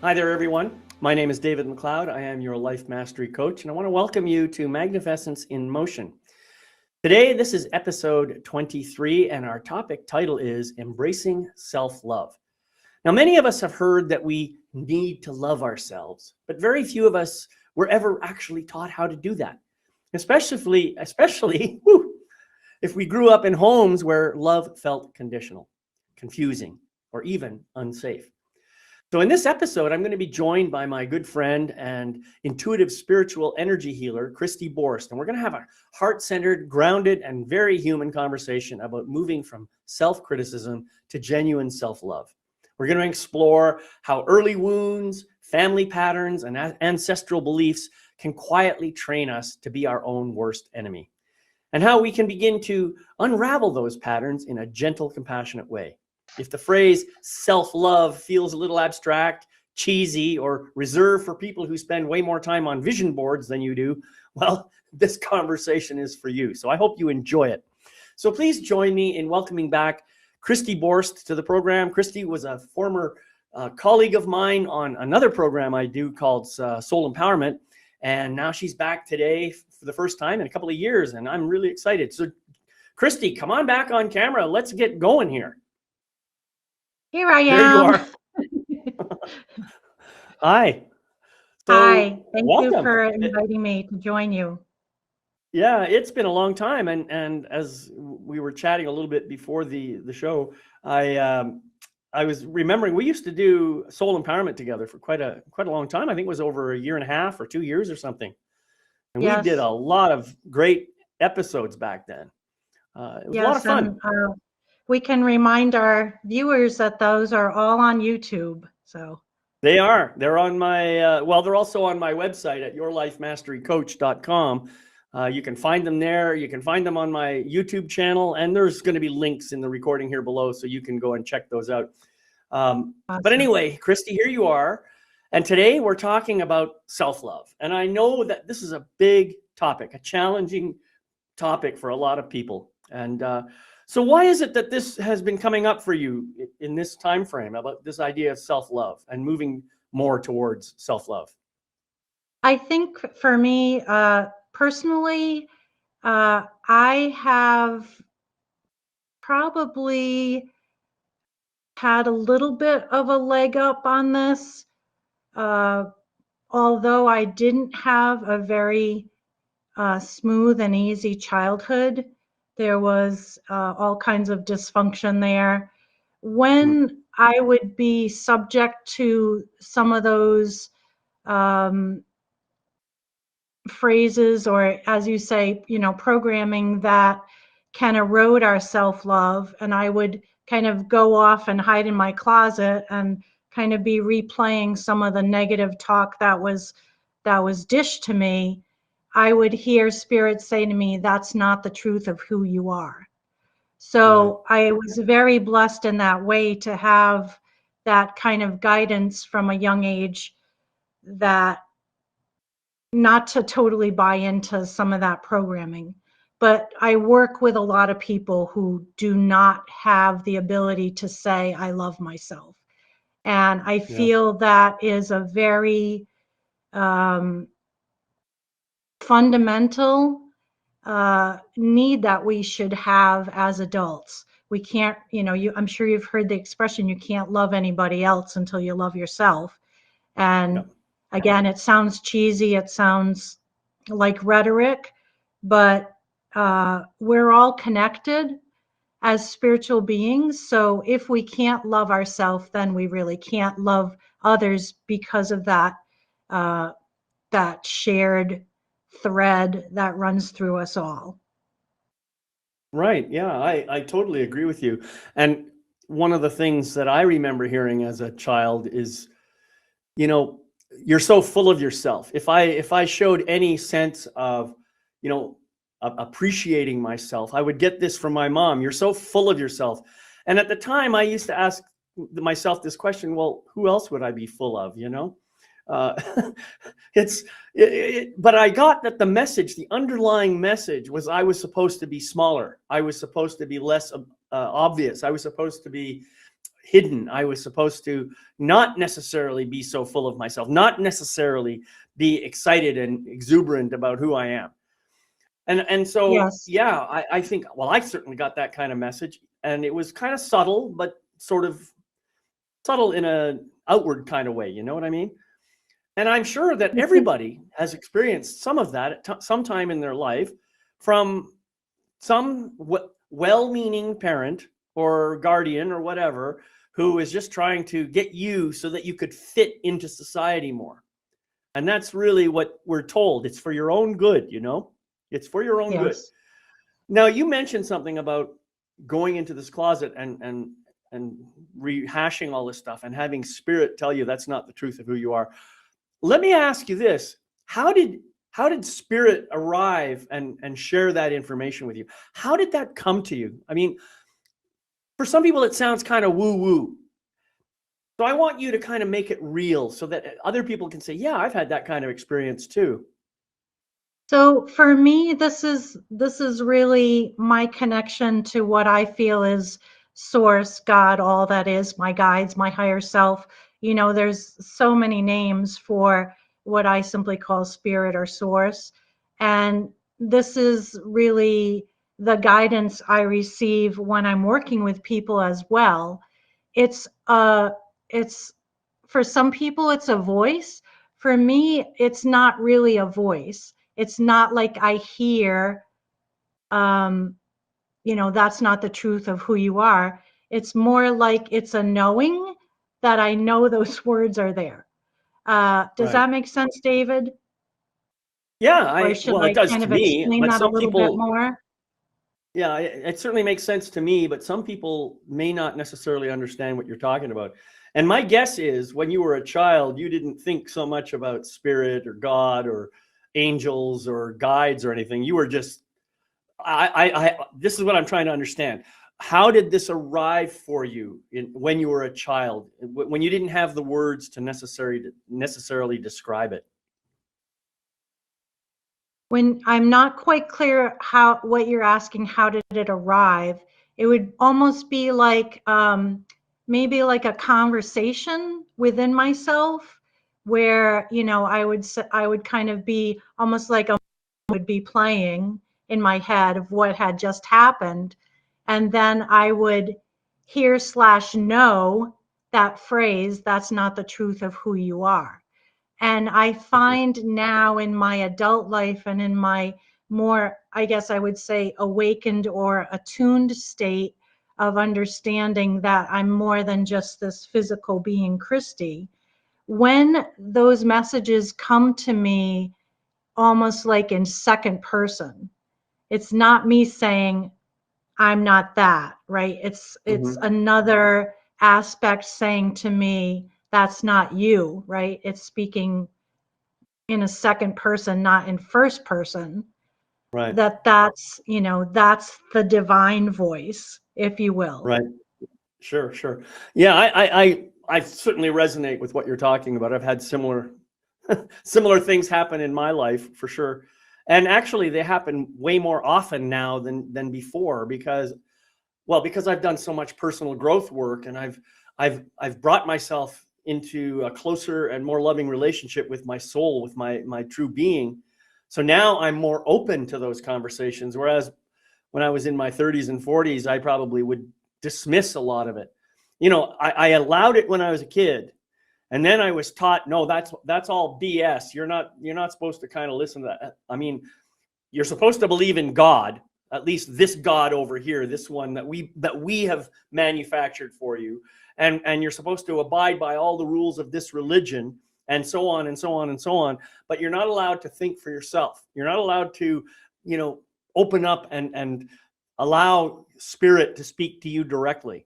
Hi there, everyone. My name is David McLeod. I am your life mastery coach, and I want to welcome you to Magnifessence in Motion. Today, this is episode 23, and our topic title is Embracing Self-Love. Now, many of us have heard that we need to love ourselves, but very few of us were ever actually taught how to do that, especially if we grew up in homes where love felt conditional, confusing, or even unsafe. So in this episode, I'm going to be joined by my good friend and intuitive spiritual energy healer, Kristi Borst. And we're going to have a heart-centered, grounded, and very human conversation about moving from self-criticism to genuine self-love. We're going to explore how early wounds, family patterns, and ancestral beliefs can quietly train us to be our own worst enemy, and how we can begin to unravel those patterns in a gentle, compassionate way. If the phrase self-love feels a little abstract, cheesy, or reserved for people who spend way more time on vision boards than you do, well, this conversation is for you. So I hope you enjoy it. So please join me in welcoming back Kristi Borst to the program. Kristi was a former colleague of mine on another program I do called Soul Empowerment. And now she's back today for the first time in a couple of years. And I'm really excited. So Kristi, come on back on camera. Let's get going here. Here I am. There you are. Hi. So, hi. Thank welcome. You for inviting me to join you. Yeah, it's been a long time. And as we were chatting a little bit before the show, I was remembering we used to do Soul Empowerment together for quite a long time. I think it was over 1.5 years or 2 years or something. And yes. We did a lot of great episodes back then. It was a lot of fun. We can remind our viewers that those are all on YouTube. So they are. They're on my, they're also on my website at yourlifemasterycoach.com. You can find them there. You can find them on my YouTube channel, and there's going to be links in the recording here below, so you can go and check those out. Awesome. But anyway, Kristi, here you are. And today we're talking about self-love. And I know that this is a big topic, a challenging topic for a lot of people. And so why is it that this has been coming up for you in this time frame about this idea of self-love and moving more towards self-love? I think for me, personally, I have probably had a little bit of a leg up on this, although I didn't have a very smooth and easy childhood. There was all kinds of dysfunction there. When I would be subject to some of those phrases, or as you say, programming that can erode our self-love, and I would kind of go off and hide in my closet and kind of be replaying some of the negative talk that was dished to me, I would hear spirit say to me, that's not the truth of who you are. So I was very blessed in that way to have that kind of guidance from a young age, that not to totally buy into some of that programming. But I work with a lot of people who do not have the ability to say, I love myself. And I feel that is a very fundamental need that we should have as adults. We can't, I'm sure you've heard the expression, you can't love anybody else until you love yourself. And again, it sounds cheesy, it sounds like rhetoric, but we're all connected as spiritual beings. So if we can't love ourselves, then we really can't love others, because of that shared thread that runs through us all. Right. Yeah, I totally agree with you. And one of the things that I remember hearing as a child is, you're so full of yourself. If I showed any sense of, appreciating myself, I would get this from my mom. You're so full of yourself. And at the time I used to ask myself this question, well, who else would I be full of, but I got that the message, the underlying message was I was supposed to be smaller. I was supposed to be less obvious. I was supposed to be, hidden. I was supposed to not necessarily be so full of myself, not necessarily be excited and exuberant about who I am. And so, Yes. yeah, I think, well, I certainly got that kind of message, and it was kind of subtle, but sort of subtle in a outward kind of way. You know what I mean? And I'm sure that everybody has experienced some of that at some time in their life from some well-meaning parent or guardian or whatever who is just trying to get you so that you could fit into society more. And that's really what we're told. It's for your own good, you know? It's for your own good. Yes. Now, you mentioned something about going into this closet and rehashing all this stuff and having spirit tell you that's not the truth of who you are. Let me ask you this. How did spirit arrive and share that information with you? How did that come to you? I mean, for some people, it sounds kind of woo-woo. So I want you to kind of make it real so that other people can say, yeah, I've had that kind of experience too. So for me, this is really my connection to what I feel is source, God, all that is, my guides, my higher self. You know, there's so many names for what I simply call spirit or source. And this is really the guidance I receive when I'm working with people as well. It's for some people it's a voice. For me, it's not really a voice. It's not like I hear, that's not the truth of who you are. It's more like it's a knowing that I know those words are there. Does Right. that make sense, David? Yeah, Or should well, it I does kind to of me, explain but that a some little bit people, more? yeah, it certainly makes sense to me, but some people may not necessarily understand what you're talking about. And my guess is when you were a child, you didn't think so much about spirit or God or angels or guides or anything. You were just, this is what I'm trying to understand. How did this arrive for you when you were a child, when you didn't have the words to necessarily describe it? When I'm not quite clear what you're asking, how did it arrive? It would almost be like maybe like a conversation within myself where, I would kind of be almost like a would be playing in my head of what had just happened. And then I would hear/know that phrase, that's not the truth of who you are. And I find now in my adult life and in my more, I guess I would say, awakened or attuned state of understanding that I'm more than just this physical being, Kristi. When those messages come to me almost like in second person, it's not me saying, I'm not that, right? It's Mm-hmm. another aspect saying to me, that's not you, right? It's speaking in a second person, not in first person. Right. That's the divine voice, if you will. Right. Sure. Yeah, I certainly resonate with what you're talking about. I've had similar things happen in my life for sure. And actually they happen way more often now than before because I've done so much personal growth work, and I've brought myself into a closer and more loving relationship with my soul, with my true being. So now I'm more open to those conversations. Whereas when I was in my 30s and 40s, I probably would dismiss a lot of it. I allowed it when I was a kid. And then I was taught, no, that's all BS. You're not supposed to kind of listen to that. I mean, you're supposed to believe in God, at least this God over here, this one that we have manufactured for you. And you're supposed to abide by all the rules of this religion, and so on and so on and so on. But you're not allowed to think for yourself. You're not allowed to, open up and allow spirit to speak to you directly,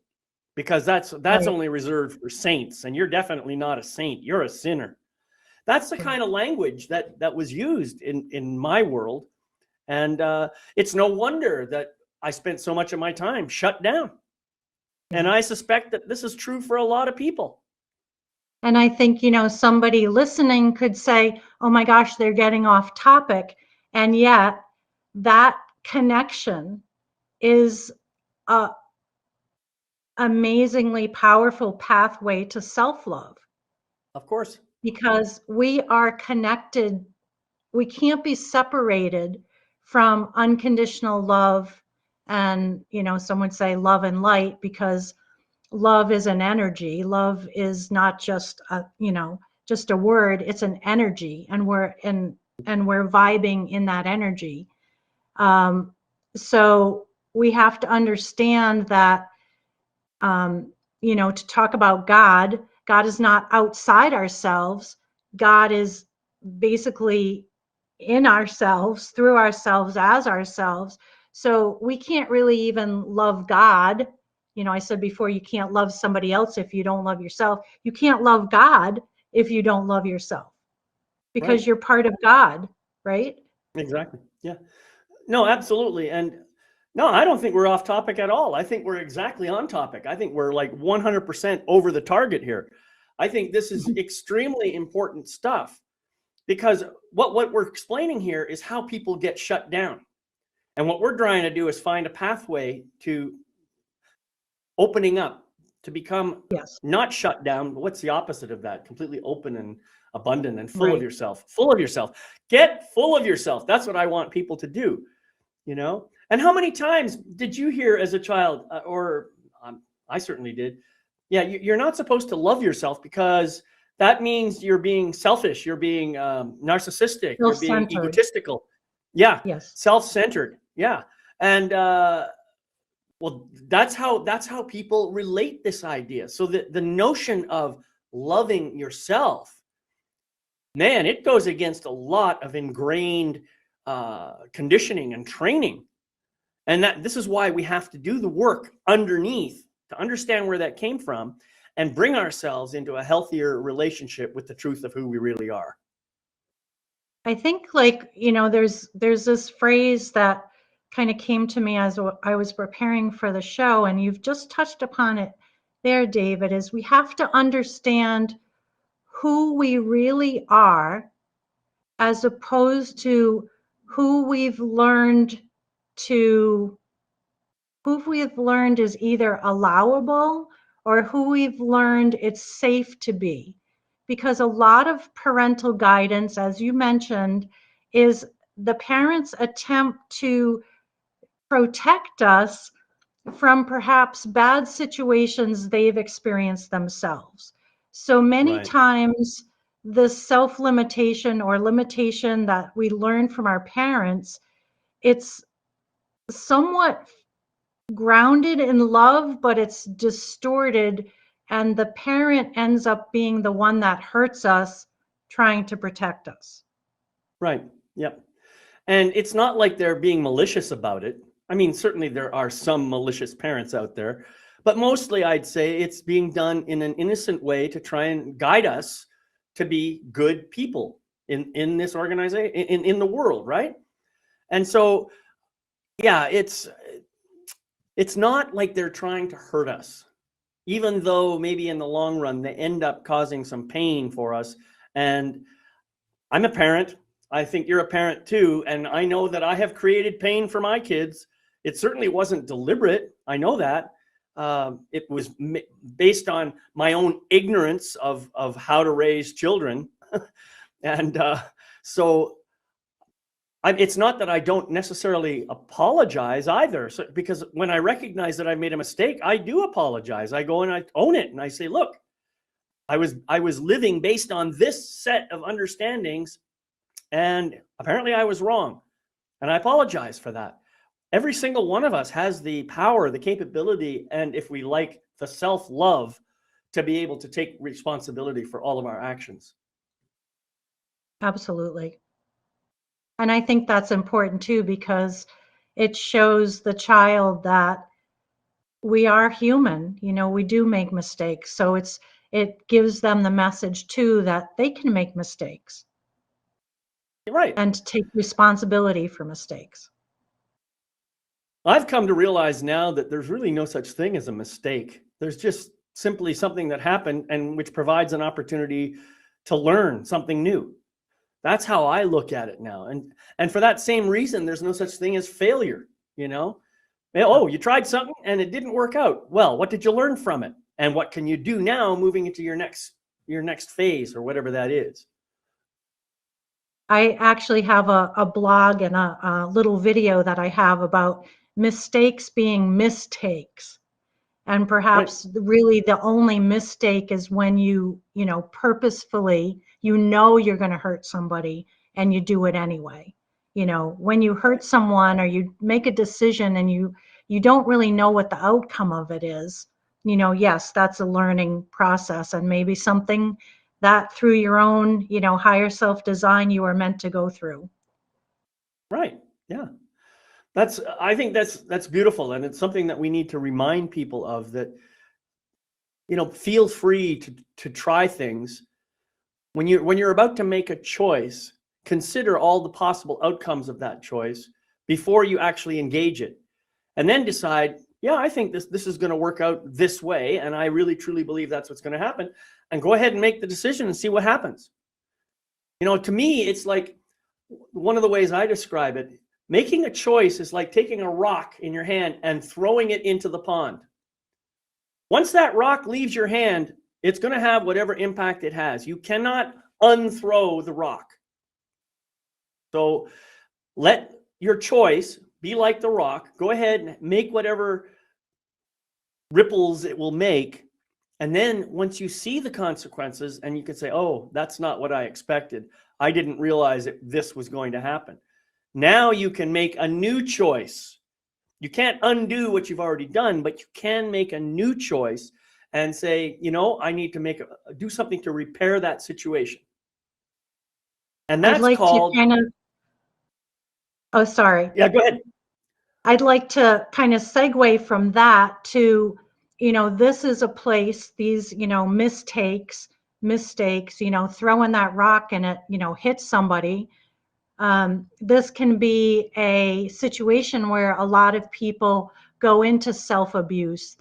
because that's Right. only reserved for saints, and you're definitely not a saint. You're a sinner. That's the kind of language that was used in my world. And it's no wonder that I spent so much of my time shut down. And I suspect that this is true for a lot of people. And I think, somebody listening could say, oh my gosh, they're getting off topic. And yet that connection is amazingly powerful pathway to self-love, Of course. because we are connected. We can't be separated from unconditional love, and some would say love and light, because love is an energy. Love is not just just a word. It's an energy, and we're vibing in that energy. So we have to understand that, to talk about God is not outside ourselves. God is basically in ourselves, through ourselves, as ourselves. So we can't really even love God. I said before, you can't love somebody else if you don't love yourself. You can't love God if you don't love yourself, because Right. you're part of God, right? Exactly. Yeah. No, absolutely. And no, I don't think we're off topic at all. I think we're exactly on topic. I think we're like 100% over the target here. I think this is extremely important stuff, because what we're explaining here is how people get shut down. And what we're trying to do is find a pathway to opening up, to become Yes. not shut down. But what's the opposite of that? Completely open and abundant and full of Right. yourself. Full of yourself. Get full of yourself. That's what I want people to do. And how many times did you hear as a child, I certainly did, yeah, you're not supposed to love yourself because that means you're being selfish, you're being narcissistic, you're being Self-centered. egotistical. Yeah. Yes. Self-centered. Yeah. And well, that's how people relate this idea. So the notion of loving yourself, man, it goes against a lot of ingrained conditioning and training. And this is why we have to do the work underneath to understand where that came from and bring ourselves into a healthier relationship with the truth of who we really are. I think, there's this phrase that kind of came to me as I was preparing for the show, and you've just touched upon it there, David, is we have to understand who we really are, as opposed to who we've learned is either allowable, or who we've learned it's safe to be. Because a lot of parental guidance, as you mentioned, is the parents' attempt to protect us from perhaps bad situations they've experienced themselves. So many Right. times, the self-limitation or limitation that we learn from our parents, it's somewhat grounded in love, but it's distorted, and the parent ends up being the one that hurts us, trying to protect us. Right. Yep. And it's not like they're being malicious about it. I mean, certainly there are some malicious parents out there, but mostly I'd say it's being done in an innocent way to try and guide us to be good people in this organization, in the world, right? And so, yeah, it's not like they're trying to hurt us, even though maybe in the long run they end up causing some pain for us. And I'm a parent. I think you're a parent too. And I know that I have created pain for my kids. It certainly wasn't deliberate. I know that. It was based on my own ignorance of how to raise children. And so it's not that I don't necessarily apologize either. So, because when I recognize that I made a mistake, I do apologize. I go and I own it. And I say, look, I was living based on this set of understandings, and apparently I was wrong, and I apologize for that. Every single one of us has the power, the capability, and if we like, the self-love to be able to take responsibility for all of our actions. Absolutely. And I think that's important too, because it shows the child that we are human. We do make mistakes. So it gives them the message too that they can make mistakes. Right. And take responsibility for mistakes. I've come to realize now that there's really no such thing as a mistake. There's just simply something that happened and which provides an opportunity to learn something new. That's how I look at it now. And for that same reason, there's no such thing as failure. Oh, you tried something and it didn't work out. Well, what did you learn from it? And what can you do now moving into your next phase or whatever that is? I actually have a blog and a little video that I have about mistakes being mistakes. And perhaps really the only mistake is when you purposefully, you're going to hurt somebody and you do it anyway. When you hurt someone or you make a decision and you don't really know what the outcome of it is, yes, that's a learning process and maybe something that through your own, higher self design you are meant to go through. Right. Yeah. I think that's beautiful. And it's something that we need to remind people of, that, feel free to try things. When you're about to make a choice, consider all the possible outcomes of that choice before you actually engage it. And then decide, yeah, I think this is going to work out this way. And I really, truly believe that's what's going to happen. And go ahead and make the decision and see what happens. To me, it's like one of the ways I describe it, making a choice is like taking a rock in your hand and throwing it into the pond. Once that rock leaves your hand, it's going to have whatever impact it has. You cannot unthrow the rock. So let your choice be like the rock. Go ahead and make whatever ripples it will make. And then once you see the consequences and you can say, oh, that's not what I expected. I didn't realize that this was going to happen. Now you can make a new choice. You can't undo what you've already done, but you can make a new choice and say, I need to do something to repair that situation. And that's called... Oh, sorry. Yeah, go ahead. I'd like to kind of segue from that to, this is a place, these, mistakes, throwing that rock and it, hits somebody. This can be a situation where a lot of people go into self-abuse.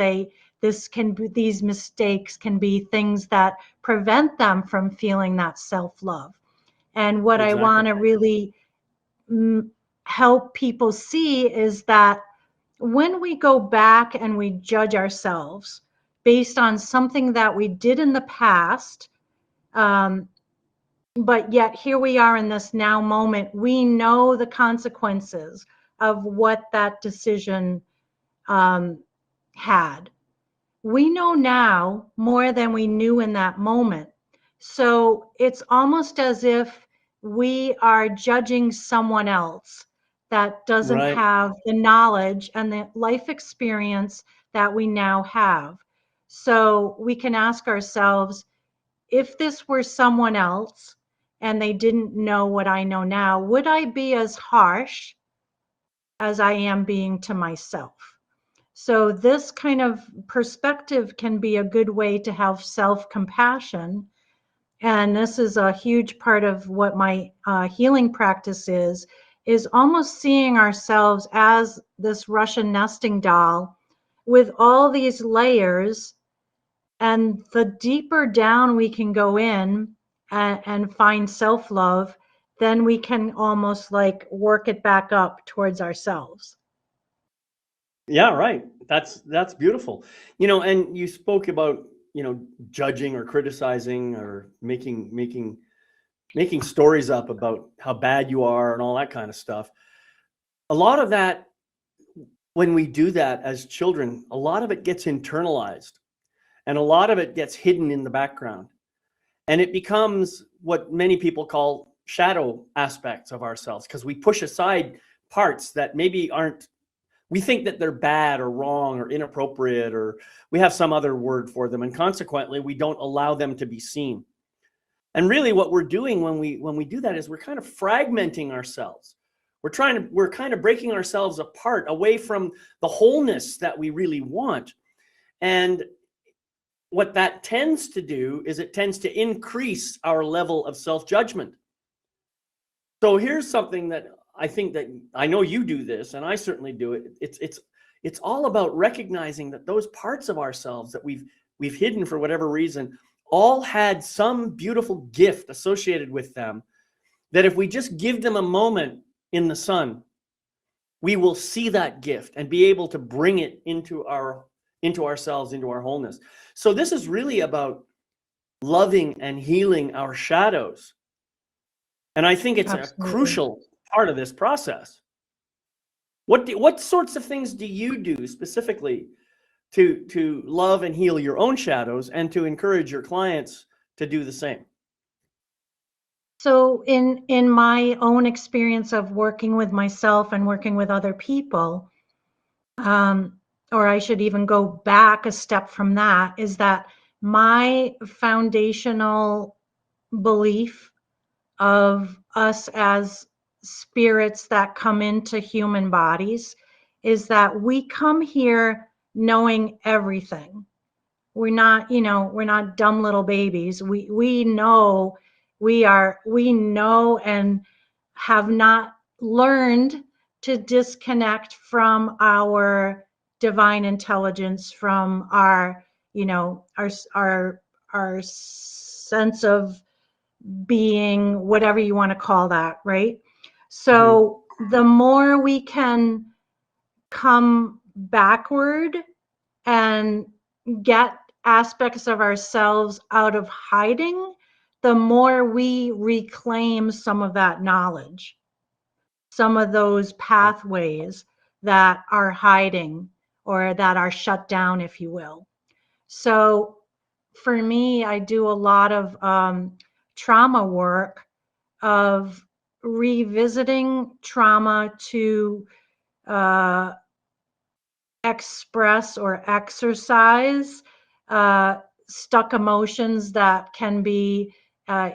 These mistakes can be things that prevent them from feeling that self-love. And what I want to really help people see is that when we go back and we judge ourselves based on something that we did in the past, but yet here we are in this now moment, we know the consequences of what that decision had. We know now more than we knew in that moment. So it's almost as if we are judging someone else that doesn't have the knowledge and the life experience that we now have. So we can ask ourselves, if this were someone else and they didn't know what I know now, would I be as harsh as I am being to myself? So this kind of perspective can be a good way to have self-compassion. And this is a huge part of what my healing practice is almost seeing ourselves as this Russian nesting doll with all these layers. And the deeper down we can go in and find self-love, then we can almost like work it back up towards ourselves. Yeah, right. That's beautiful. And you spoke about, judging or criticizing or making stories up about how bad you are and all that kind of stuff. A lot of that, when we do that as children, a lot of it gets internalized and a lot of it gets hidden in the background. And it becomes what many people call shadow aspects of ourselves, because we push aside parts that maybe we think that they're bad or wrong or inappropriate, or we have some other word for them. And consequently, we don't allow them to be seen. And really what we're doing when we do that is we're kind of fragmenting ourselves. We're kind of breaking ourselves apart away from the wholeness that we really want. And what that tends to do is it tends to increase our level of self-judgment. So here's something that I think that I know you do this, and I certainly do it. It's all about recognizing that those parts of ourselves that we've hidden for whatever reason all had some beautiful gift associated with them, that if we just give them a moment in the sun, we will see that gift and be able to bring it into ourselves, into our wholeness. So this is really about loving and healing our shadows. And I think it's a crucial part of this process. What sorts of things do you do specifically to love and heal your own shadows and to encourage your clients to do the same? So in my own experience of working with myself and working with other people, or I should even go back a step from that, is that my foundational belief of us as spirits that come into human bodies is that we come here knowing everything. We're not, we're not dumb little babies. We know, we know and have not learned to disconnect from our divine intelligence, from our, our sense of being, whatever you want to call that, right? So the more we can come backward and get aspects of ourselves out of hiding, the more we reclaim some of that knowledge, some of those pathways that are hiding or that are shut down, if you will. So for me, I do a lot of trauma work, of revisiting trauma to express or exercise stuck emotions that can be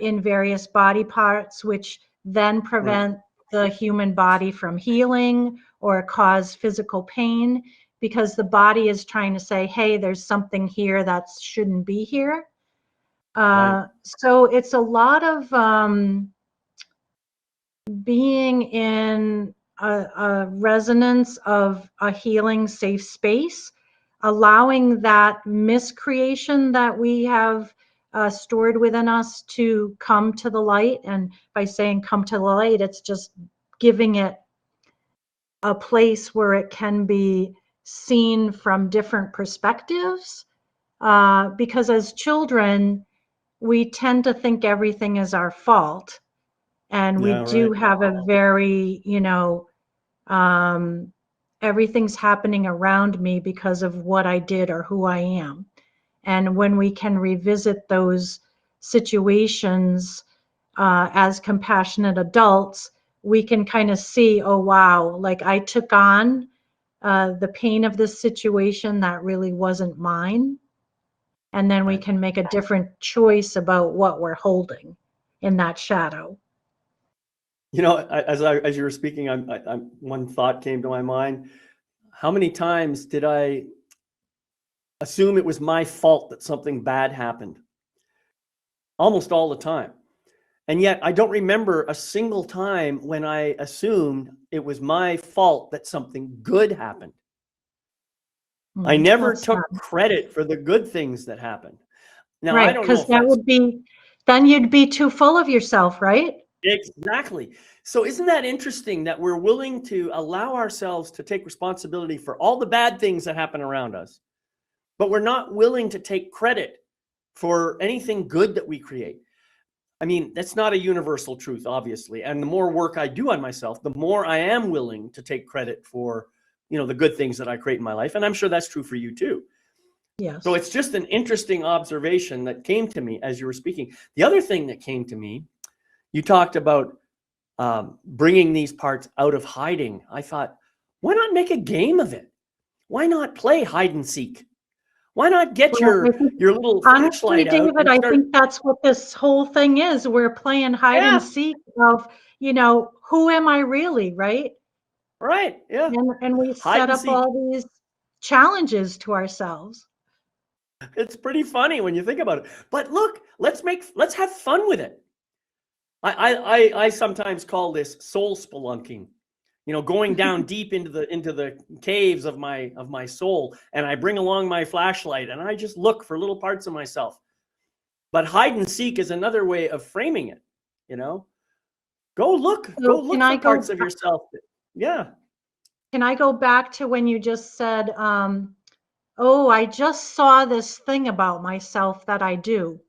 in various body parts, which then prevent the human body from healing or cause physical pain, because the body is trying to say, hey, there's something here that shouldn't be here. So it's a lot of being in a resonance of a healing, safe space, allowing that miscreation that we have stored within us to come to the light. And by saying come to the light, it's just giving it a place where it can be seen from different perspectives. Because as children, we tend to think everything is our fault. And we do have a very, everything's happening around me because of what I did or who I am. And when we can revisit those situations as compassionate adults, we can kind of see, oh, wow, like I took on the pain of this situation that really wasn't mine. And then we can make a different choice about what we're holding in that shadow. As you were speaking, one thought came to my mind. How many times did I assume it was my fault that something bad happened? Almost all the time. And yet I don't remember a single time when I assumed it was my fault that something good happened. I never took credit for the good things that happened. Now, right, because that would be, then you'd be too full of yourself, right? Exactly. So isn't that interesting that we're willing to allow ourselves to take responsibility for all the bad things that happen around us, but we're not willing to take credit for anything good that we create? I mean, that's not a universal truth, obviously. And the more work I do on myself, the more I am willing to take credit for, the good things that I create in my life. And I'm sure that's true for you too. Yes. So it's just an interesting observation that came to me as you were speaking. The other thing that came to me, you talked about bringing these parts out of hiding. I thought, why not make a game of it? Why not play hide and seek? Why not get your little flashlight out? David, I think that's what this whole thing is. We're playing hide and seek of, who am I really, right? Right. Yeah. And we set up all these challenges to ourselves. It's pretty funny when you think about it. But look, let's have fun with it. I sometimes call this soul spelunking. Going down deep into the caves of my soul, and I bring along my flashlight and I just look for little parts of myself. But hide and seek is another way of framing it. Go look for parts of yourself. Yeah. can I go back to when you just said, oh, I just saw this thing about myself that I do.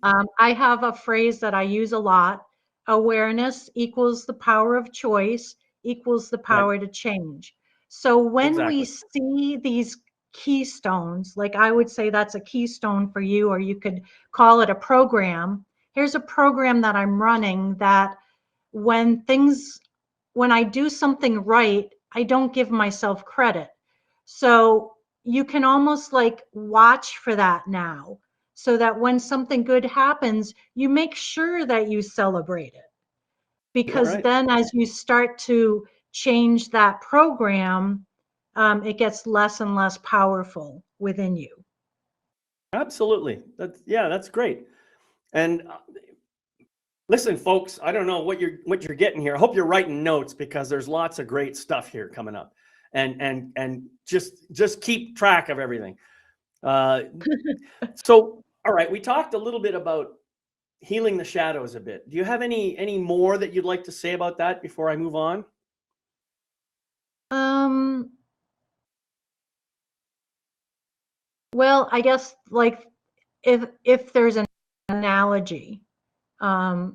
I have a phrase that I use a lot. Awareness equals the power of choice equals the power to change. So when we see these keystones, like I would say that's a keystone for you, or you could call it a program. Here's a program that I'm running that when I do something right, I don't give myself credit. So you can almost like watch for that now, so that when something good happens, you make sure that you celebrate it. Because then as you start to change that program, it gets less and less powerful within you. Absolutely. That's great. And listen, folks, I don't know what you're getting here. I hope you're writing notes, because there's lots of great stuff here coming up, and just keep track of everything. So, all right, we talked a little bit about healing the shadows a bit. Do you have any more that you'd like to say about that before I move on? Well, I guess like if there's an analogy, for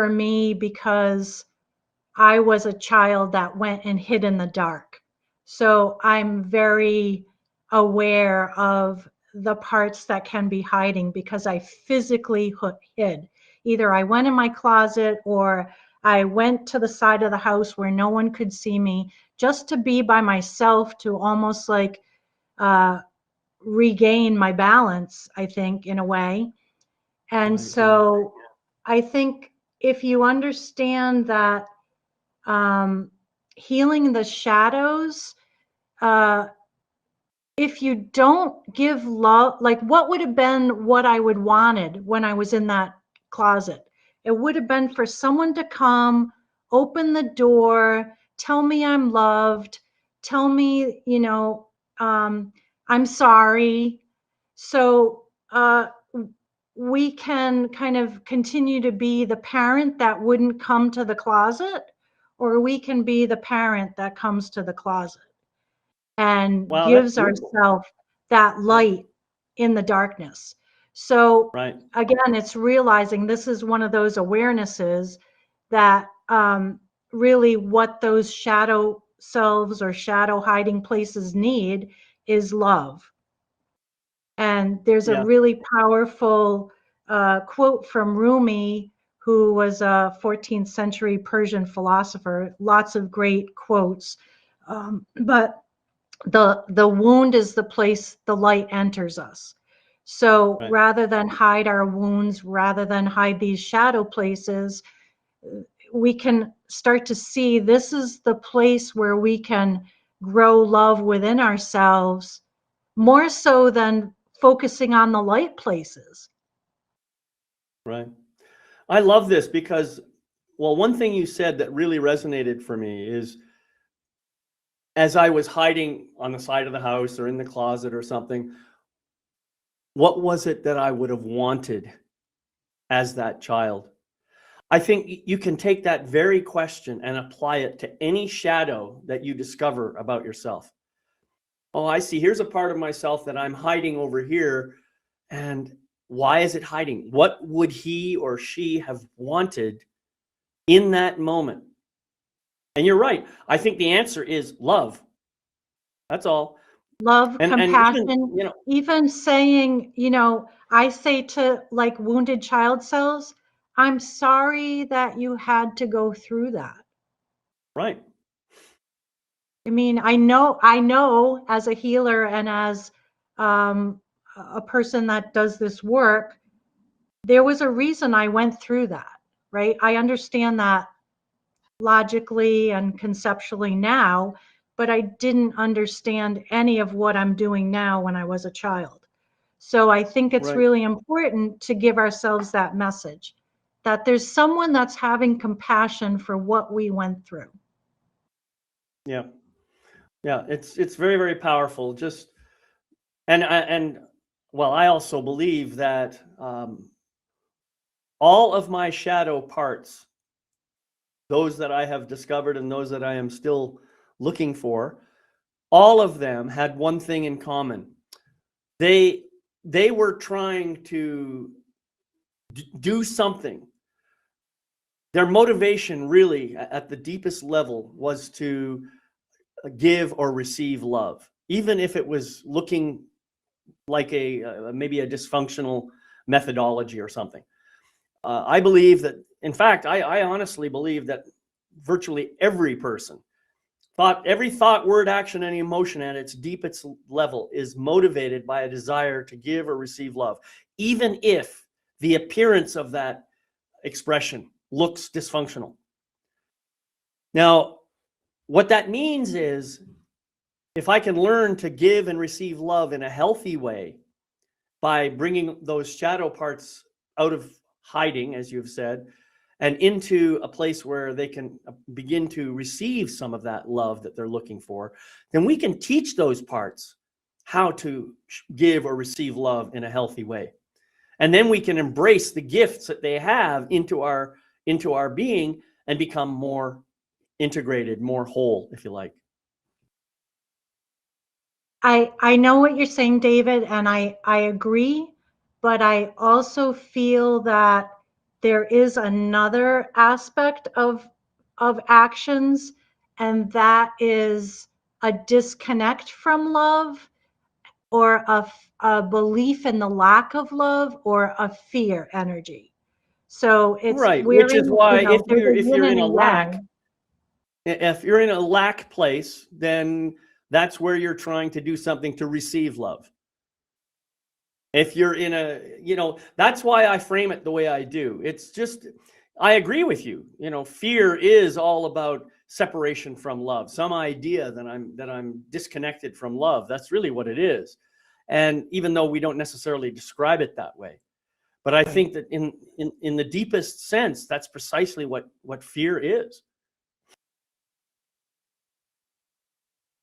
me, because I was a child that went and hid in the dark. So I'm very aware of the parts that can be hiding, because I physically hid. Either I went in my closet, or I went to the side of the house where no one could see me, just to be by myself, to almost like regain my balance, I think, in a way. And so I think if you understand that healing the shadows, if you don't give love, like what would have been what I would wanted when I was in that closet? It would have been for someone to come, open the door, tell me I'm loved, tell me, I'm sorry. So we can kind of continue to be the parent that wouldn't come to the closet, or we can be the parent that comes to the closet and gives ourselves that light in the darkness. So again, it's realizing this is one of those awarenesses that really what those shadow selves or shadow hiding places need is love. And there's a really powerful quote from Rumi, who was a 14th century Persian philosopher. Lots of great quotes, but the wound is the place the light enters us. So rather than hide our wounds, rather than hide these shadow places, we can start to see this is the place where we can grow love within ourselves, more so than focusing on the light places. Right. I love this because, well, one thing you said that really resonated for me is, as I was hiding on the side of the house or in the closet or something, what was it that I would have wanted as that child? I think you can take that very question and apply it to any shadow that you discover about yourself. Oh, I see. Here's a part of myself that I'm hiding over here. And why is it hiding? What would he or she have wanted in that moment? And you're right. I think the answer is love. That's all. Love, compassion, even saying, I say to like wounded child selves, I'm sorry that you had to go through that. Right. I mean, I know as a healer and as a person that does this work, there was a reason I went through that, right? I understand that logically and conceptually now, but I didn't understand any of what I'm doing now when I was a child. So I think it's really important to give ourselves that message, that there's someone that's having compassion for what we went through. Yeah. Yeah. It's very, very powerful. Just, and well, I also believe that all of my shadow parts those that I have discovered and those that I am still looking for, all of them had one thing in common. They were trying to do something. Their motivation really at the deepest level was to give or receive love, even if it was looking like maybe a dysfunctional methodology or something. I believe that, in fact, I honestly believe that virtually every person, every thought, word, action, and emotion at its deepest level is motivated by a desire to give or receive love, even if the appearance of that expression looks dysfunctional. Now, what that means is, if I can learn to give and receive love in a healthy way by bringing those shadow parts out of hiding, as you've said, and into a place where they can begin to receive some of that love that they're looking for, then we can teach those parts how to give or receive love in a healthy way. And then we can embrace the gifts that they have into our being and become more integrated, more whole, if you like. I know what you're saying, David, and I agree, but I also feel that there is another aspect of actions, and that is a disconnect from love, or a belief in the lack of love, or a fear energy. So it's right, which is why if you're in a lack, yang. if you're in a lack place, then that's where you're trying to do something to receive love. If you're in that's why I frame it the way I do. It's just, I agree with you. Fear is all about separation from love, some idea that I'm disconnected from love. That's really what it is. And even though we don't necessarily describe it that way, but I think that in the deepest sense, that's precisely what fear is.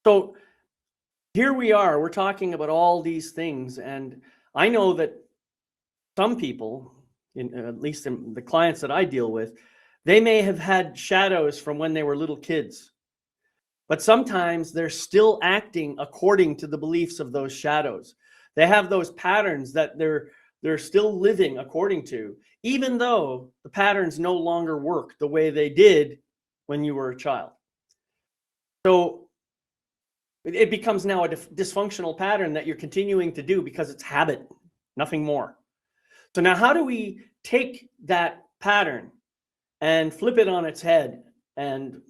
So here we are, we're talking about all these things, and I know that some people, at least in the clients that I deal with, they may have had shadows from when they were little kids, but sometimes they're still acting according to the beliefs of those shadows. They have those patterns that they're still living according to, even though the patterns no longer work the way they did when you were a child. So it becomes now a dysfunctional pattern that you're continuing to do because it's habit, nothing more. So now how do we take that pattern and flip it on its head and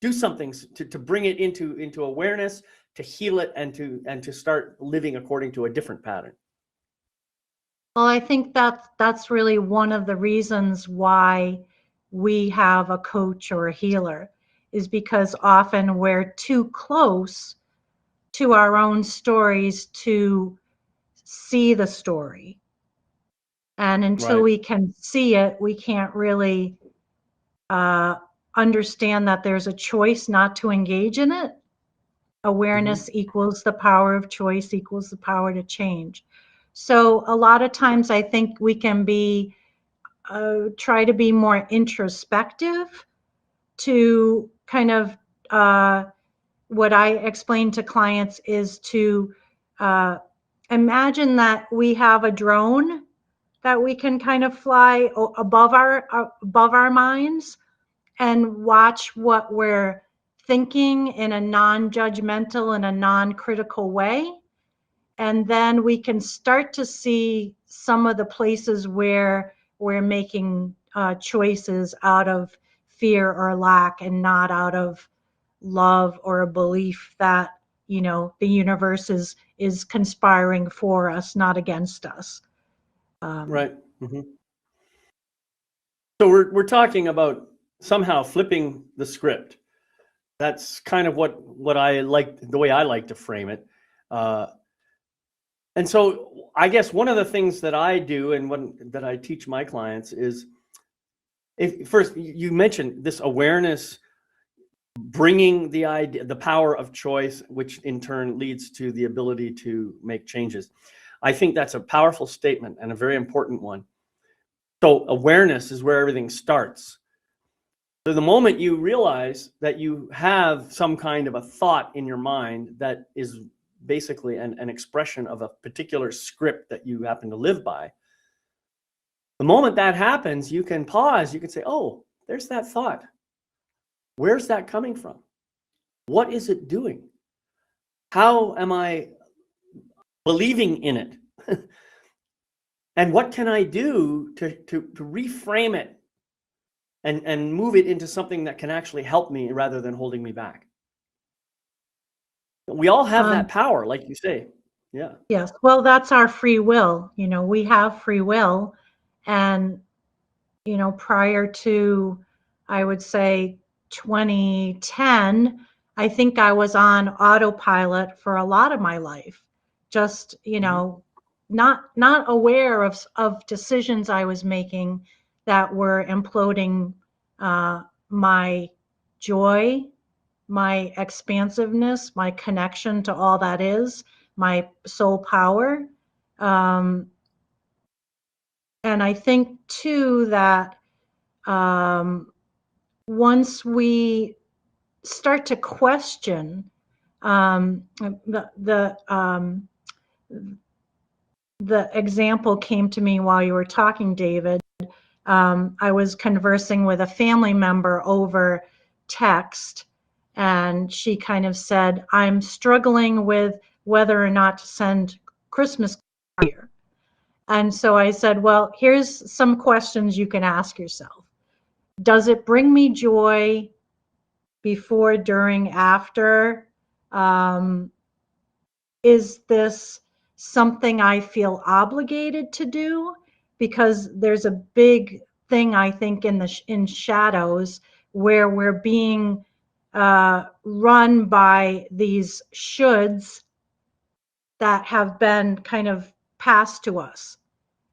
do something to bring it into awareness, to heal it, and to start living according to a different pattern? Well, I think that's really one of the reasons why we have a coach or a healer, is because often we're too close to our own stories to see the story. And until Right. we can see it, we can't really understand that there's a choice not to engage in it. Awareness equals the power of choice, equals the power to change. So a lot of times I think we can be try to be more introspective, to kind of what I explain to clients is to imagine that we have a drone that we can kind of fly above our minds, and watch what we're thinking in a non-judgmental and a non-critical way. And then we can start to see some of the places where we're making choices out of fear or lack, and not out of love or a belief that the universe is conspiring for us, not against us. Right. So we're talking about somehow flipping the script. That's kind of what I like, the way I like to frame it. And so I guess one of the things that I do and that I teach my clients is, first, you mentioned this awareness, bringing the idea, the power of choice, which in turn leads to the ability to make changes. I think that's a powerful statement and a very important one. So awareness is where everything starts. So the moment you realize that you have some kind of a thought in your mind that is basically an expression of a particular script that you happen to live by, the moment that happens, you can pause. You can say, oh, there's that thought. Where's that coming from? What is it doing? How am I believing in it? And what can I do to reframe it and move it into something that can actually help me rather than holding me back? We all have that power, like you say. Yeah. Yes. Well, that's our free will. We have free will. And, prior to, I would say 2010, I think I was on autopilot for a lot of my life. Just, not aware of decisions I was making that were imploding my joy, my expansiveness, my connection to all that is, my soul power. And I think too that once we start to question the example came to me while you were talking, David. I was conversing with a family member over text, and she kind of said, I'm struggling with whether or not to send Christmas cards here. And so I said, well, here's some questions you can ask yourself. Does it bring me joy before, during, after? Is this something I feel obligated to do? Because there's a big thing, I think, in shadows where we're being run by these shoulds that have been kind of passed to us.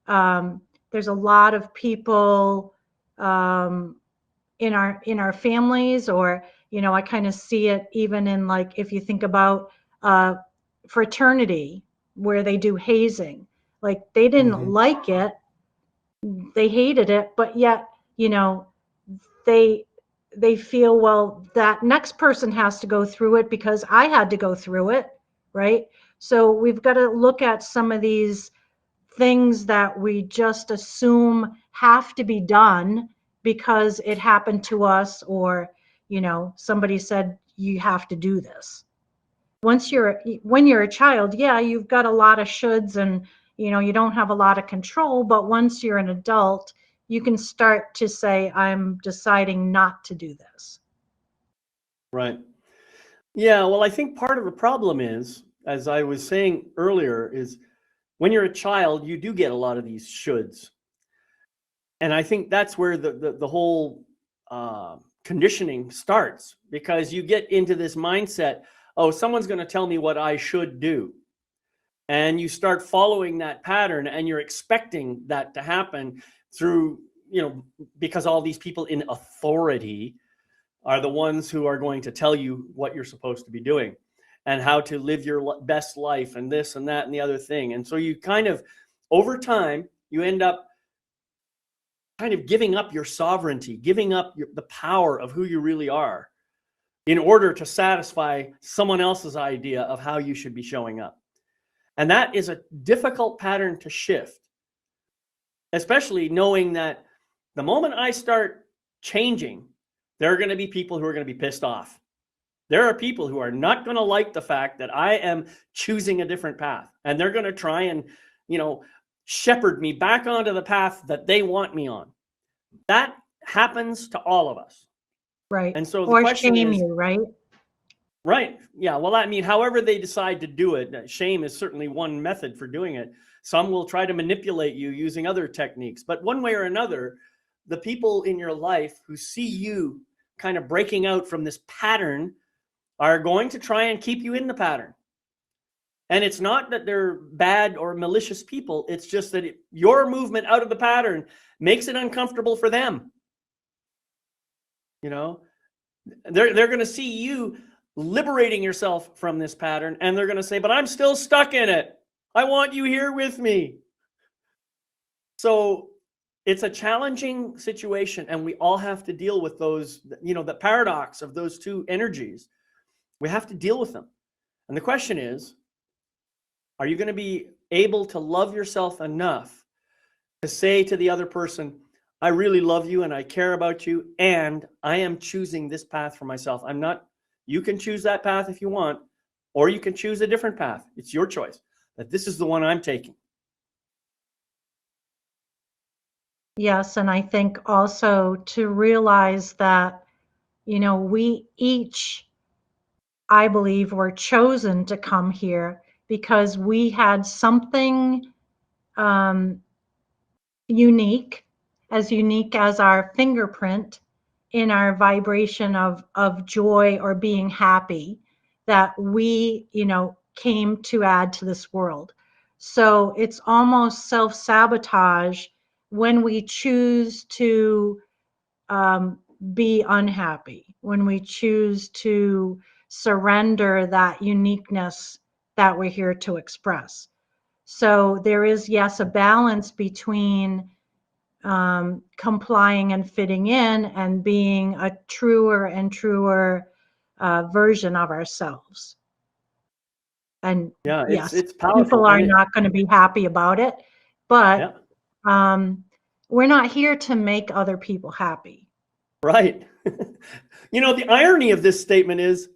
There's a lot of people in our families, or I kind of see it even in, like, if you think about fraternity where they do hazing, like they didn't like it, they hated it, but yet they feel, well, that next person has to go through it because I had to go through it, right? So we've got to look at some of these things that we just assume have to be done because it happened to us, or somebody said you have to do this. When you're a child, yeah, you've got a lot of shoulds, and you don't have a lot of control. But once you're an adult, you can start to say, I'm deciding not to do this. Right. Yeah. Well, I think part of the problem is, as I was saying earlier, is when you're a child, you do get a lot of these shoulds. And I think that's where the whole conditioning starts, because you get into this mindset, oh, someone's going to tell me what I should do. And you start following that pattern, and you're expecting that to happen through, because all these people in authority are the ones who are going to tell you what you're supposed to be doing and how to live your best life and this and that and the other thing. And so you kind of, over time, you end up kind of giving up your sovereignty, giving up the power of who you really are in order to satisfy someone else's idea of how you should be showing up. And that is a difficult pattern to shift, especially knowing that the moment I start changing, there are going to be people who are going to be pissed off. There are people who are not going to like the fact that I am choosing a different path, and they're going to try and, shepherd me back onto the path that they want me on. That happens to all of us. Right. And so the or question shame is, you, right? Right. Yeah. Well, I mean, however they decide to do it, shame is certainly one method for doing it. Some will try to manipulate you using other techniques, but one way or another, the people in your life who see you kind of breaking out from this pattern are going to try and keep you in the pattern. And it's not that they're bad or malicious people. It's just that your movement out of the pattern makes it uncomfortable for them. They're going to see you liberating yourself from this pattern, and they're going to say, but I'm still stuck in it. I want you here with me. So it's a challenging situation, and we all have to deal with those, the paradox of those two energies. We have to deal with them. And the question is, are you going to be able to love yourself enough to say to the other person, I really love you and I care about you, and I am choosing this path for myself. You can choose that path if you want, or you can choose a different path. It's your choice. But this is the one I'm taking. Yes, and I think also to realize that, we each, I believe, were chosen to come here because we had something unique as our fingerprint in our vibration of joy or being happy that we, came to add to this world. So it's almost self-sabotage when we choose to be unhappy, when we choose to surrender that uniqueness that we're here to express. So there is, yes, a balance between complying and fitting in and being a truer and truer version of ourselves. And Yeah, yes, it's powerful. people are not going to be happy about it, but we're not here to make other people happy. Right. The irony of this statement is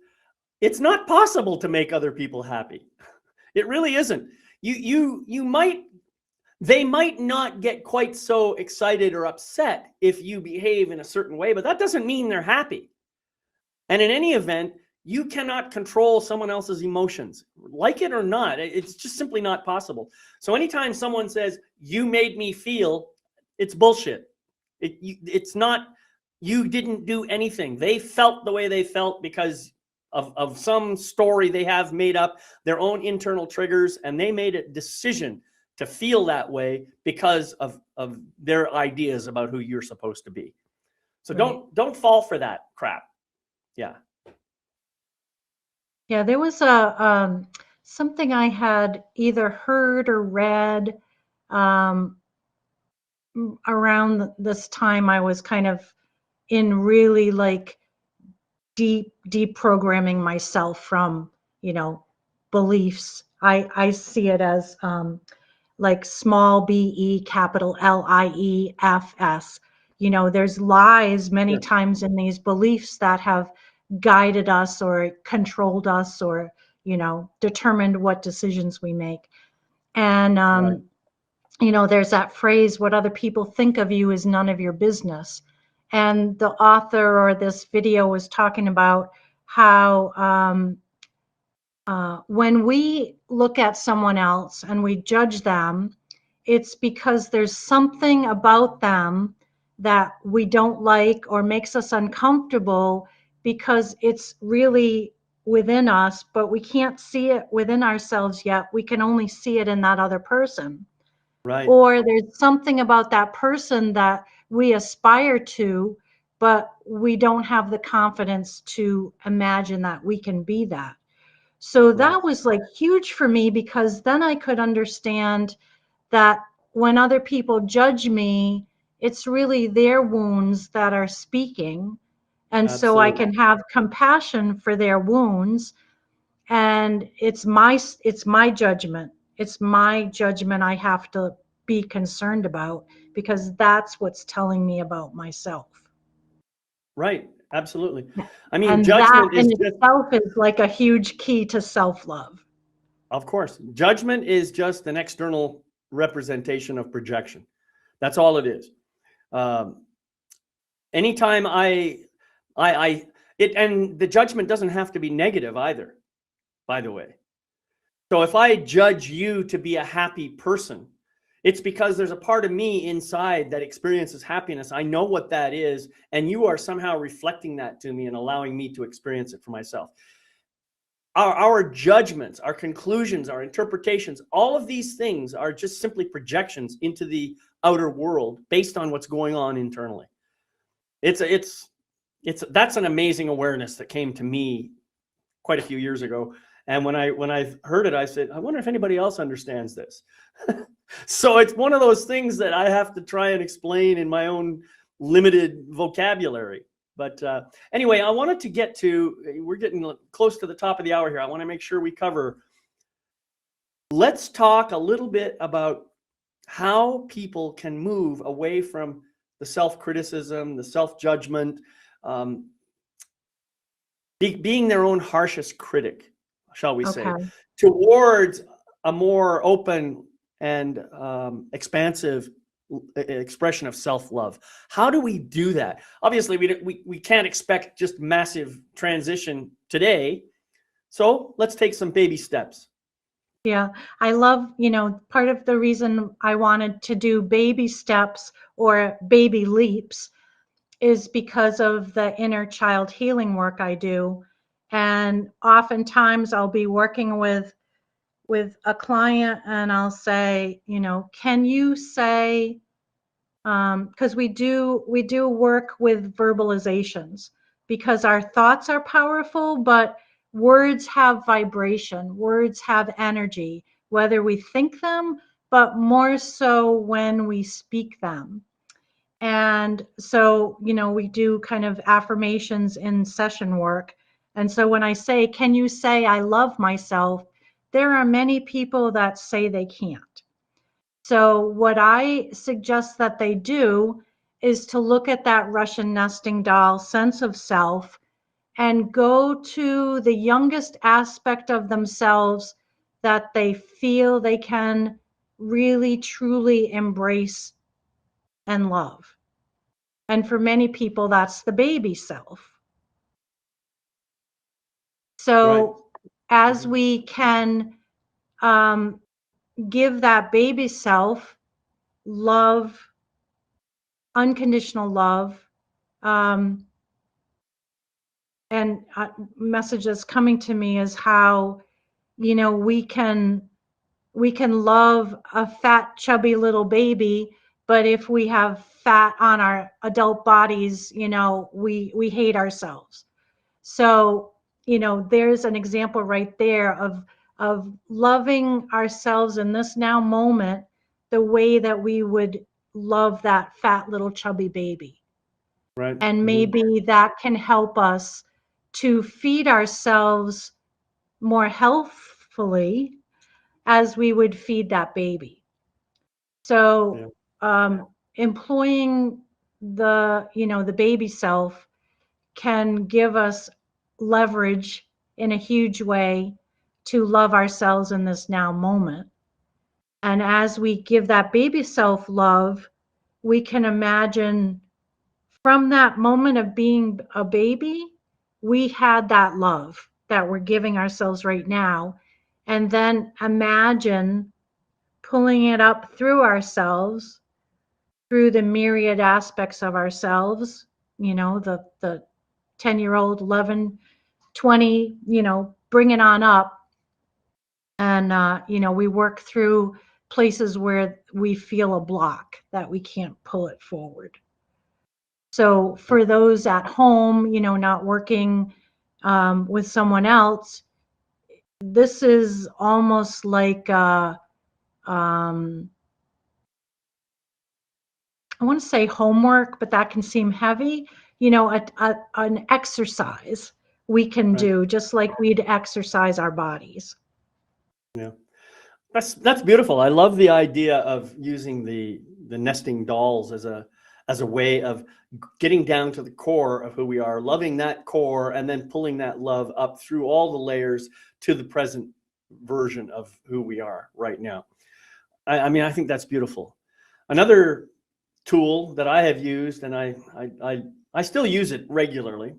it's not possible to make other people happy. It really isn't. They might not get quite so excited or upset if you behave in a certain way, but that doesn't mean they're happy. And in any event, you cannot control someone else's emotions, like it or not. It's just simply not possible. So anytime someone says, you made me feel, it's bullshit. It's not, you didn't do anything. They felt the way they felt because of some story they have made up, their own internal triggers, and they made a decision to feel that way because of their ideas about who you're supposed to be. So Right. don't fall for that crap. Yeah. Yeah, there was something I had either heard or read around this time. I was kind of in really like deprogramming myself from, beliefs. I see it as like small b-e, capital L-I-E-F-S. There's lies many times in these beliefs that have guided us or controlled us or, determined what decisions we make. And, there's that phrase, what other people think of you is none of your business. And the author or this video was talking about how when we look at someone else and we judge them, it's because there's something about them that we don't like or makes us uncomfortable because it's really within us, but we can't see it within ourselves yet. We can only see it in that other person. Right. Or there's something about that person that we aspire to, but we don't have the confidence to imagine that we can be that. So that was like huge for me, because then I could understand that when other people judge me, it's really their wounds that are speaking. And so I can have compassion for their wounds. And it's my judgment. It's my judgment I have to be concerned about, because that's what's telling me about myself. Right. Absolutely. I mean, And judgment that in itself is like a huge key to self-love. Of course. Judgment is just an external representation of projection. That's all it is. Anytime and the judgment doesn't have to be negative either, by the way. So if I judge you to be a happy person, it's because there's a part of me inside that experiences happiness. I know what that is, and you are somehow reflecting that to me and allowing me to experience it for myself. Our judgments, our conclusions, our interpretations, all of these things are just simply projections into the outer world based on what's going on internally. That's an amazing awareness that came to me quite a few years ago. And when I heard it, I said, I wonder if anybody else understands this. So it's one of those things that I have to try and explain in my own limited vocabulary. But anyway, I wanted to get to, we're getting close to the top of the hour here. I want to make sure we cover. Let's talk a little bit about how people can move away from the self-criticism, the self-judgment, being their own harshest critic, shall we say, towards a more open and expansive expression of self-love. How do we do that? Obviously, we can't expect just massive transition today. So let's take some baby steps. Yeah, I love, part of the reason I wanted to do baby steps or baby leaps is because of the inner child healing work I do. And oftentimes I'll be working with a client and I'll say, can you say, because we do work with verbalizations, because our thoughts are powerful, but words have vibration, words have energy, whether we think them, but more so when we speak them. And so, we do kind of affirmations in session work. And so when I say, can you say I love myself? There are many people that say they can't. So what I suggest that they do is to look at that Russian nesting doll sense of self and go to the youngest aspect of themselves that they feel they can really, truly embrace and love. And for many people, that's the baby self. So as we can give that baby self love, unconditional love, and messages coming to me is how, we can love a fat, chubby little baby, but if we have fat on our adult bodies, we hate ourselves. So, there's an example right there of loving ourselves in this now moment the way that we would love that fat little chubby baby. Right. And maybe that can help us to feed ourselves more healthfully as we would feed that baby. So employing the baby self can give us leverage in a huge way to love ourselves in this now moment. And as we give that baby self love, we can imagine from that moment of being a baby, we had that love that we're giving ourselves right now. And then imagine pulling it up through ourselves, through the myriad aspects of ourselves, the 10-year-old, 11, 20, bring it on up. And, we work through places where we feel a block that we can't pull it forward. So for those at home, not working with someone else, this is almost like I want to say homework, but that can seem heavy. An exercise we can do, just like we'd exercise our bodies. Yeah, that's beautiful. I love the idea of using the nesting dolls as a way of getting down to the core of who we are, loving that core, and then pulling that love up through all the layers to the present version of who we are right now. I mean, I think that's beautiful. Another tool that I have used, and I still use it regularly,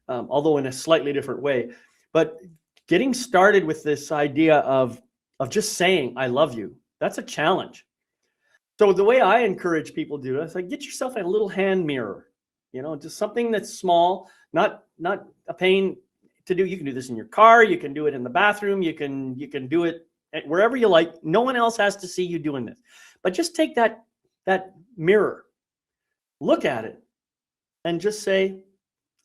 although in a slightly different way, but getting started with this idea of just saying, I love you, that's a challenge. So the way I encourage people to do it is like, get yourself a little hand mirror, just something that's small, not a pain to do. You can do this in your car. You can do it in the bathroom. You can do it wherever you like. No one else has to see you doing this, but just take that mirror, look at it, and just say,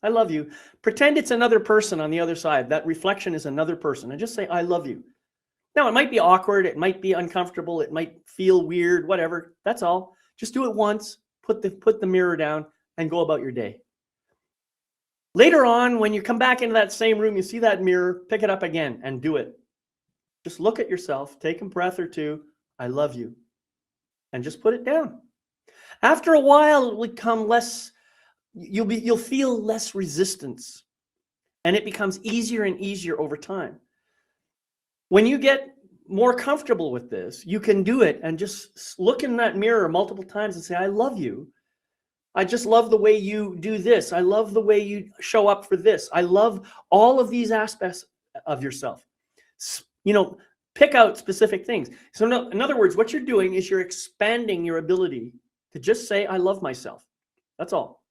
I love you. Pretend it's another person on the other side. That reflection is another person, and just say, I love you. Now, it might be awkward. It might be uncomfortable. It might feel weird, whatever. That's all. Just do it once, put the mirror down, and go about your day. Later on, when you come back into that same room, you see that mirror, pick it up again and do it. Just look at yourself, take a breath or two, I love you, and just put it down. After a while, it will become less, you'll feel less resistance, and it becomes easier and easier over time. When you get more comfortable with this, you can do it and just look in that mirror multiple times and say, I love you. I just love the way you do this. I love the way you show up for this. I love all of these aspects of yourself. You know, pick out specific things. So in other words, what you're doing is you're expanding your ability to just say, I love myself. That's all.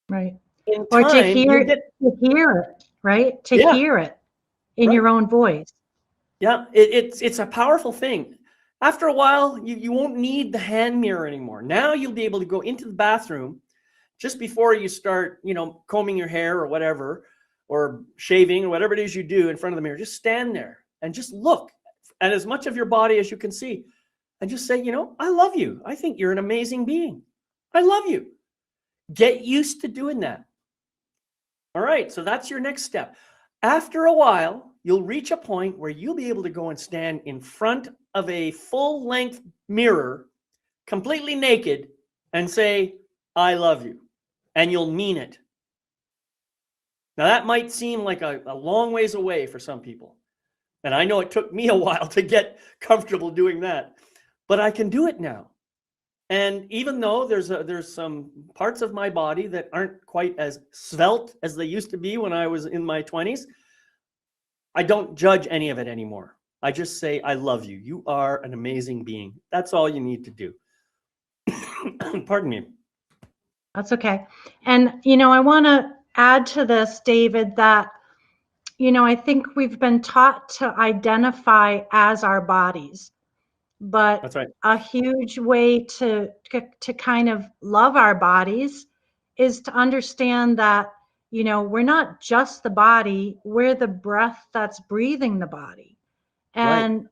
Right. In Or time, to hear it, right? To hear it in your own voice. Yeah, it's a powerful thing. After a while, you won't need the hand mirror anymore. Now you'll be able to go into the bathroom just before you start, you know, combing your hair or whatever, or shaving or whatever it is you do in front of the mirror. Just stand there and just look at as much of your body as you can see and just say, you know, I love you. I think you're an amazing being. I love you. Get used to doing that. All right, so that's your next step. After a while, you'll reach a point where you'll be able to go and stand in front of a full-length mirror, completely naked, and say, I love you. And you'll mean it. Now, that might seem like a long ways away for some people. And I know it took me a while to get comfortable doing that. But I can do it now. And even though there's some parts of my body that aren't quite as svelte as they used to be when I was in my 20s, I don't judge any of it anymore. I just say, I love you. You are an amazing being. That's all you need to do. Pardon me. That's okay. And, you know, I want to add to this, David, that, you know, I think we've been taught to identify as our bodies. But That's right. a huge way to kind of love our bodies is to understand that, you know, we're not just the body, we're the breath that's breathing the body. And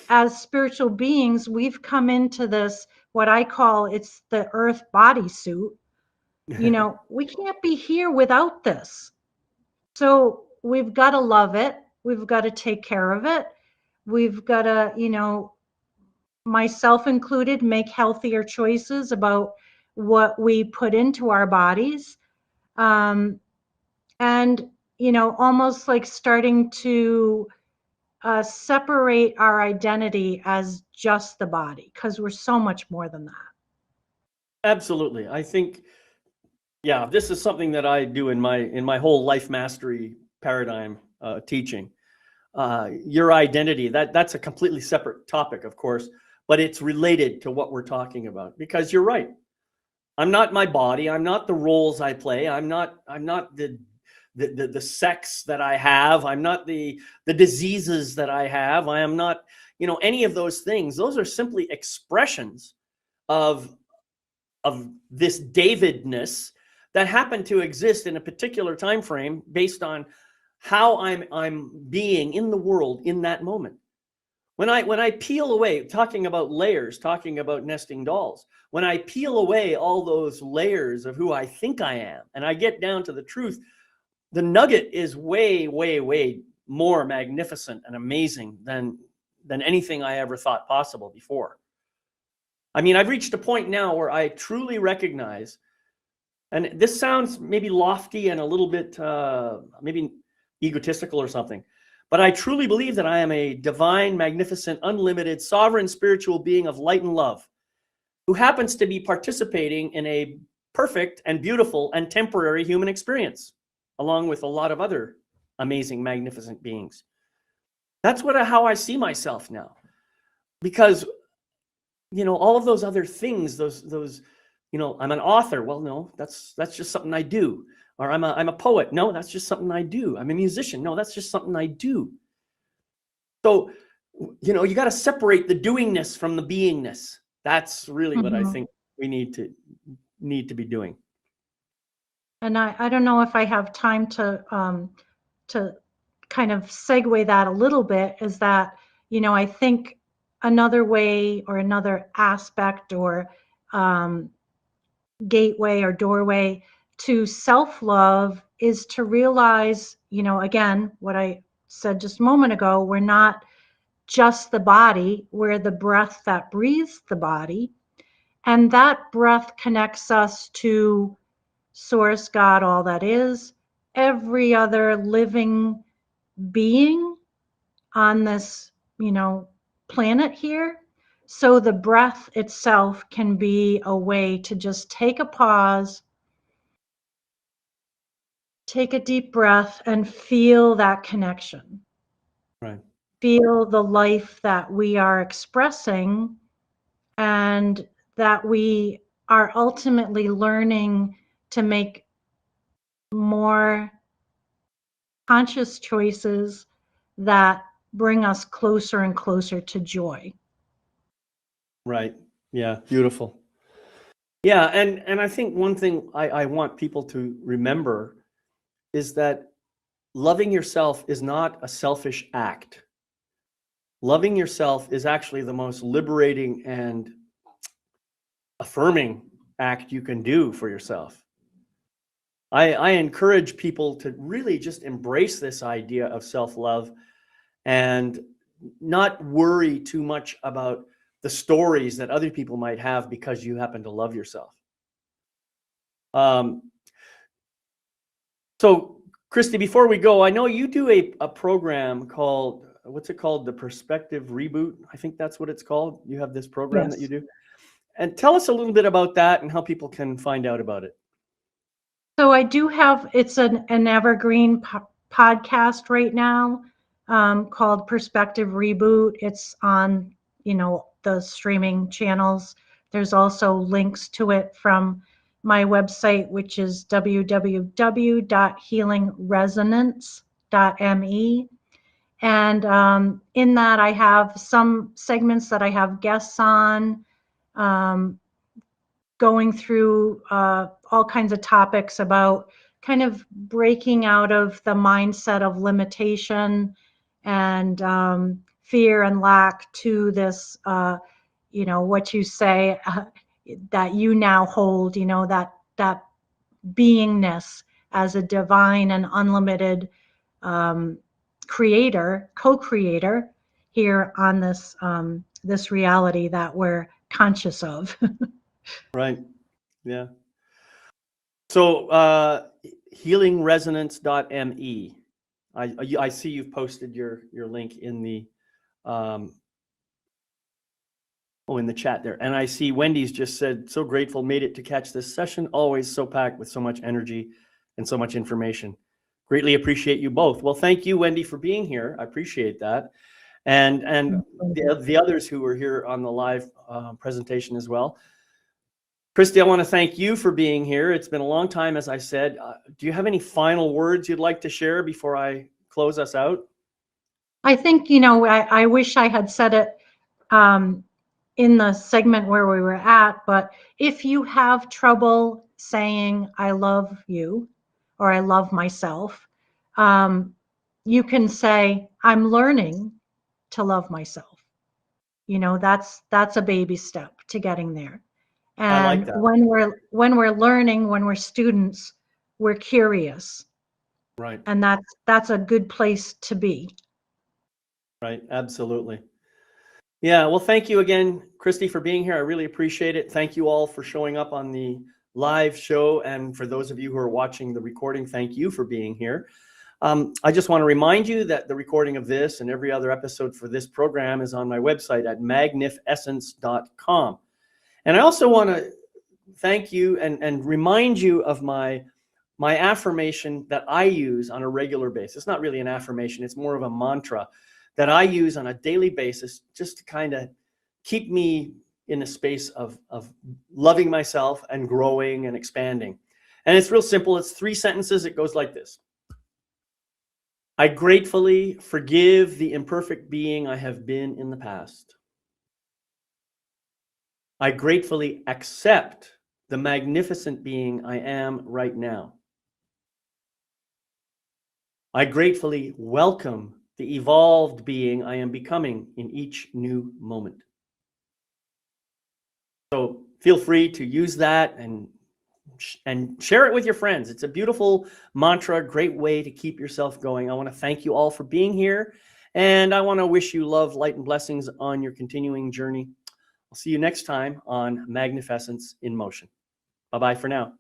as spiritual beings, we've come into this, what I call, it's the earth bodysuit. You know, we can't be here without this. So we've got to love it. We've got to take care of it. We've got to, you know, myself included, make healthier choices about what we put into our bodies. And, you know, almost like starting to separate our identity as just the body, because we're so much more than that. Absolutely. I think, yeah, this is something that I do in my whole life mastery paradigm teaching. Your identity, that's a completely separate topic, of course, but it's related to what we're talking about, because you're right. I'm not my body. I'm not the roles I play. I'm not the sex that I have. I'm not the diseases that I have. I am not, you know, any of those things. Those are simply expressions of this Davidness that happen to exist in a particular time frame based on how I'm being in the world in that moment. When I peel away, talking about layers, talking about nesting dolls, when I peel away all those layers of who I think I am, and I get down to the truth, the nugget is way, way, way more magnificent and amazing than anything I ever thought possible before. I mean, I've reached a point now where I truly recognize, and this sounds maybe lofty and a little bit maybe egotistical or something, but I truly believe that I am a divine, magnificent, unlimited, sovereign spiritual being of light and love who happens to be participating in a perfect and beautiful and temporary human experience, along with a lot of other amazing, magnificent beings. That's how I see myself now. Because, you know, all of those other things, those, you know, I'm an author. Well, no, that's just something I do. Or I'm a poet. No, that's just something I do. I'm a musician. No, that's just something I do. So, you know, you got to separate the doingness from the beingness. That's really what I think we need to be doing. And I don't know if I have time to kind of segue that a little bit, is that, I think another way or another aspect or gateway or doorway to self-love is to realize, again, what I said just a moment ago, we're not just the body, we're the breath that breathes the body. And that breath connects us to Source, God, all that is, every other living being on this, planet here. So the breath itself can be a way to just take a pause, take a deep breath, and feel that connection. Right. Feel the life that we are expressing, and that we are ultimately learning to make more conscious choices that bring us closer and closer to joy. Right. Yeah. Beautiful. Yeah. And I think one thing I want people to remember is that loving yourself is not a selfish act. Loving yourself is actually the most liberating and affirming act you can do for yourself. I encourage people to really just embrace this idea of self-love and not worry too much about the stories that other people might have because you happen to love yourself. So, Kristi, before we go, I know you do a program called, what's it called? The Perspective Reboot. I think that's what it's called. You have this program that you do. And tell us a little bit about that and how people can find out about it. So I do have, it's an evergreen podcast right now called Perspective Reboot. It's on, the streaming channels. There's also links to it from my website, which is www.HealingResonanceLlc-KristiBorst. And in that, I have some segments that I have guests on, going through all kinds of topics about kind of breaking out of the mindset of limitation and fear and lack to this, what you say that you now hold, that beingness as a divine and unlimited creator, co-creator here on this reality that we're conscious of. Right. Yeah. So, HealingResonance.me. I see you've posted your link in the in the chat there. And I see Wendy's just said, so grateful, made it to catch this session. Always so packed with so much energy and so much information. Greatly appreciate you both. Well, thank you, Wendy, for being here. I appreciate that. And the others who were here on the live presentation as well. Kristi, I want to thank you for being here. It's been a long time, as I said. Do you have any final words you'd like to share before I close us out? I think, I wish I had said it in the segment where we were at, but if you have trouble saying, I love you, or I love myself, you can say, I'm learning to love myself. That's a baby step to getting there. And I like that. when we're learning, when we're students, we're curious. Right. And that's a good place to be. Right. Absolutely. Yeah. Well, thank you again, Kristi, for being here. I really appreciate it. Thank you all for showing up on the live show. And for those of you who are watching the recording, thank you for being here. I just want to remind you that the recording of this and every other episode for this program is on my website at Magnifessence.com. And I also want to thank you and remind you of my affirmation that I use on a regular basis. It's not really an affirmation. It's more of a mantra that I use on a daily basis just to kind of keep me in a space of loving myself and growing and expanding. And it's real simple. It's 3 sentences. It goes like this. I gratefully forgive the imperfect being I have been in the past. I gratefully accept the magnificent being I am right now. I gratefully welcome the evolved being I am becoming in each new moment. So feel free to use that and share it with your friends. It's a beautiful mantra, great way to keep yourself going. I want to thank you all for being here, and I want to wish you love, light, and blessings on your continuing journey. I'll see you next time on Magnifessence in Motion. Bye-bye for now.